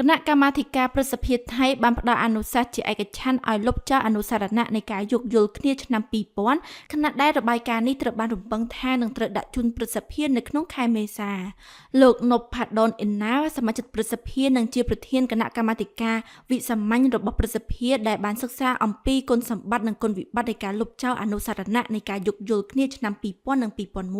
គណៈកម្មាធិការប្រសិទ្ធភាពថៃបានផ្ដល់អនុសាសន៍ជាឯកច្ឆន្ទឲ្យលុបចោលអនុសារណៈនៃការយោគយល់គ្នាឆ្នាំ2000ខណៈដែលរបាយការណ៍នេះត្រូវបានរំពឹងថានឹងត្រូវដាក់ជូនប្រសិទ្ធភាពនៅក្នុងខែមេសាលោកនប់ផាដុនអ៊ីណាសមាជិកប្រសិទ្ធភាពនិងជាប្រធានគណៈកម្មាធិការវិសាមញ្ញរបស់ប្រសិទ្ធភាពដែលបានសិក្សាអំពីគុណសម្បត្តិនិងគុណវិបត្តិនៃការលុបចោលអនុសារណៈនៃការយោគយល់គ្នាឆ្នាំ2000និង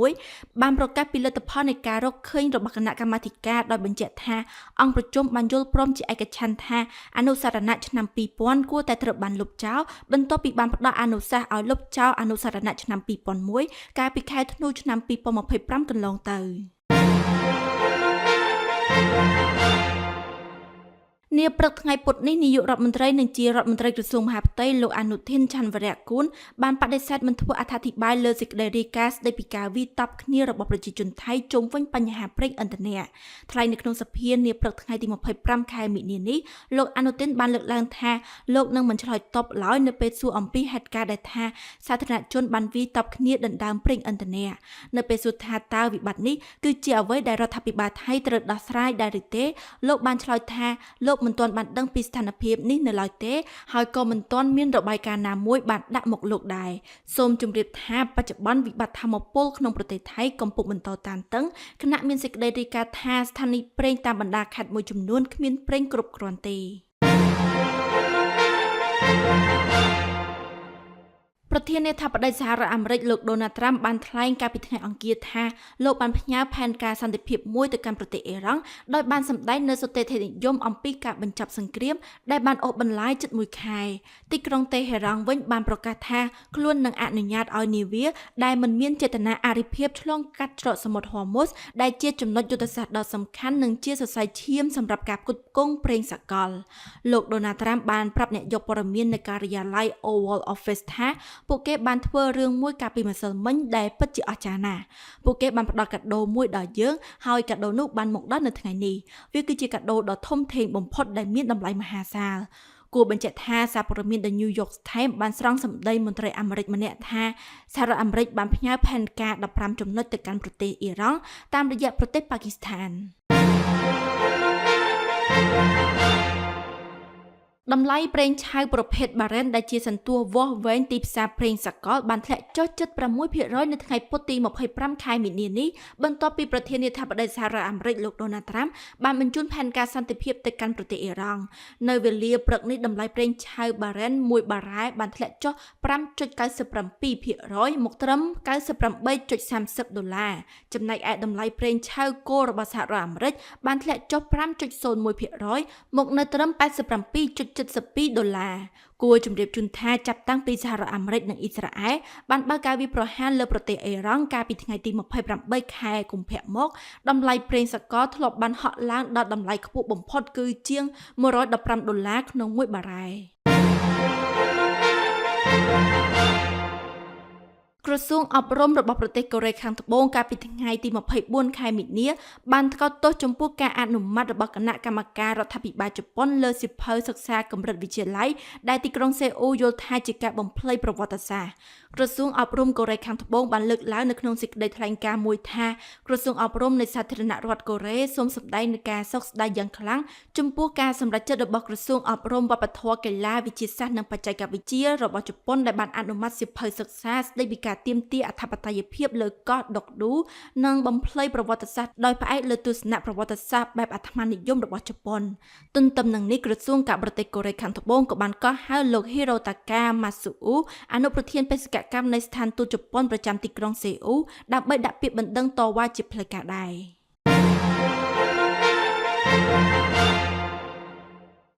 2001បានប្រកាសពីលទ្ធផលនៃការរកឃើញរបស់គណៈកម្មាធិការដោយបញ្ជាក់ថាអង្គប្រជុំបានយល់ព្រមជាឯកច្ឆន្ទថាអនុសារណៈឆ្នាំ2000គួរតែត្រូវបានលុបចោលបន្ទាប់ពីបានផ្ដល់អនុសាសន៍ឲ្យលុបចោលអនុសារណៈឆ្នាំ2001កាលពីខែធ្នូឆ្នាំ2025កន្លងទៅនាព្រឹកថ្ងៃពុធនេះនាយករដ្ឋមន្ត្រីនិងជារដ្ឋមន្ត្រីក្រសួងមហាផ្ទៃលោកអនុทิនឆាន់វរៈគូនបានបដិសេធមិនធ្វើអត្ថាធិប្បាយលើសេចក្តីរាយការណ៍ស្តីពីការវាយតប់គ្នារបស់ប្រជាជនថៃជុំវិញបញ្ហាប្រេងឥន្ធនៈថ្លែងនៅក្នុងសភានាព្រឹកថ្ងៃទី25ខែមិនិនានេះលោកអនុทิនបានលើកឡើងថាលោកនឹងមិនឆ្លើយតបឡើយនៅពេលសួរអំពីហេតុការណ៍ដែលថាសាធារណជនបានវាយតប់គ្នាដណ្ដើមប្រេងឥន្ធនៈនៅពេលសួរថាតើវិបត្តិនេះគឺជាអ្វីដែលរដ្ឋាភិបាលថៃត្រូវដោះស្រាយដែរឬទេលោកបានឆ្លើយថាលោកមិនទាន់បានដឹងពីស្ថានភាពនេះនៅឡើយទេហើយក៏មិនទាន់មានរបាយការណ៍ណាមួយបានដាក់មកលោកដែរសូមជម្រាបថាបច្ចុប្បន្នវិបត្តិថាមពលក្នុងប្រទេសថៃកំពុងបន្តតានតឹងគណៈមានសេចក្តីរាយការណ៍ថាស្ថានីយ៍ប្រេងតាមបណ្ដាខេត្តមួយចំនួនគ្មានប្រេងគ្រប់គ្រាន់ទេប្រធានាធិបតីសហរដ្ឋអាមេរិកលោកដូណាល់ត្រាំបានថ្លែងកាលពីថ្ងៃអង្គារថាលោកបានផ្ញើផែនការសន្តិភាពមួយទៅកាន់ប្រទេសអ៊ីរ៉ង់ដោយបានសម្ដែងនូវសតិធិនិយមអំពីការបញ្ចប់សង្គ្រាមដែលបានអូសបន្លាយជិត1ខែទីក្រុងតេហេរ៉ង់វិញបានប្រកាសថាខ្លួននឹងអនុញ្ញាតឲ្យនាវាដែលមិនមានចេតនាអរិភាពឆ្លងកាត់ច្រកសមុទ្រហ័រមុសដែលជាចំណុចយុទ្ធសាស្ត្រដ៏សំខាន់និងជាសរសៃឈាមសម្រាប់ការផ្គត់ផ្គង់ប្រេងសកលលោកដូណាល់ត្រាំបានប្រាប់អ្នកយកព័ត៌មាននៅការិយាល័យ Oval Office ថាពួកគេបានធ្វើរឿងមួយកាលពីម្សិលមិញដែលពិតជាអស្ចារ្យណាស់ពួកគេបានផ្ដល់កាដូមួយដល់យើងហើយកាដូនោះបានមកដល់នៅថ្ងៃនេះវាគឺជាកាដូដ៏ធំធេងបំផុតដែលមានតម្លៃមហាសាលគួរបញ្ជាក់ថាសារព័ត៌មាន The New York Times បានស្រង់សម្ដីមន្ត្រីអាមេរិកម្នាក់ថាសហរដ្ឋអាមេរិកបានផ្ញើផែនការ15ចំណុចទៅកាន់ប្រទេសអ៊ីរ៉ង់តាមរយៈប្រទេសប៉ាគីស្ថានតម្លៃប្រេងឆៅប្រភេទ Brent ដែលជាសន្ទុះវាស់វែងទីផ្សារប្រេងសកលបានធ្លាក់ចុះជិត 6% នៅថ្ងៃពុធទី25ខែមិនិនានេះបន្ទាប់ពីប្រធានាធិបតីសហរដ្ឋអាមេរិកលោកដូណាល់ត្រាំបានបញ្ជូនផែនការសន្តិភាពទៅកាន់ប្រទេសអ៊ីរ៉ង់នៅវេលាព្រឹកនេះតម្លៃប្រេងឆៅ Brent 1បារ៉ែលបានធ្លាក់ចុះ 5.97% មកត្រឹម $98.30 ចំណែកឯតម្លៃប្រេងឆៅគោលរបស់សហរដ្ឋអាមេរិកបានធ្លាក់ចុះ 5.01% មកនៅត្រឹម $87.72 គួរជម្រាបជូនថាចាប់តាំងពីសហរដ្ឋអាមេរិកនិងអ៊ីស្រាអែលបានបើកការវាយប្រហារលើប្រទេសអ៊ីរ៉ង់កាលពីថ្ងៃទី28ខែកុម្ភៈមកតម្លៃប្រេងសកលធ្លាប់បានហក់ឡើងដល់តម្លៃខ្ពស់បំផុតគឺជាង$115ក្នុង1បារ៉ែលក្រសួងអប់រំរបស់ប្រទេសកូរ៉េខាងត្បូងកាលពីថ្ងៃទី24ខែមិនិនាបានថ្កោលទោសចំពោះការអនុម័តរបស់គណៈកម្មការរដ្ឋាភិបាលជប៉ុនលើសៀវភៅសិក្សាកម្រិតវិទ្យាល័យដែលទីក្រុងសេអ៊ូលយល់ថាជាការបំភ្លៃប្រវត្តិសាស្ត្រក្រសួងអប់រំកូរ៉េខាងត្បូងបានលើកឡើងនៅក្នុងសេចក្តីថ្លែងការណ៍មួយថាក្រសួងអប់រំនៃសាធារណរដ្ឋកូរ៉េសូមសម្ដែងនូវការសោកស្ដាយយ៉ាងខ្លាំងចំពោះការសម្រេចចិត្តរបស់ក្រសួងអប់រំវប្បធម៌កីឡាវិទ្យាសាស្ត្រនិងបច្ចេកវិទ្យារបស់ជប៉ុនដែលបានអនុម័តសៀវភៅសិក្សាស្តីពីការទាមទារអធិបតេយ្យភាពលើកោះដុកឌូនិងបំភ្លៃប្រវត្តិសាស្ត្រដោយផ្អែកលើទស្សនៈប្រវត្តិសាស្ត្របែបអាត្មានិយមរបស់ជប៉ុនទន្ទឹមនឹងនេះក្រសួងការបរទេសកូរ៉េខាងត្បូងក៏បានកោះហៅលោក Hirotaka Matsuo អនុប្រធានបេសកកម្មនៃស្ថានទូតជប៉ុនប្រចាំទីក្រុងសេអ៊ូលដើម្បីដាក់ពាក្យបណ្ដឹងតវ៉ាជាផ្លូវការដែរ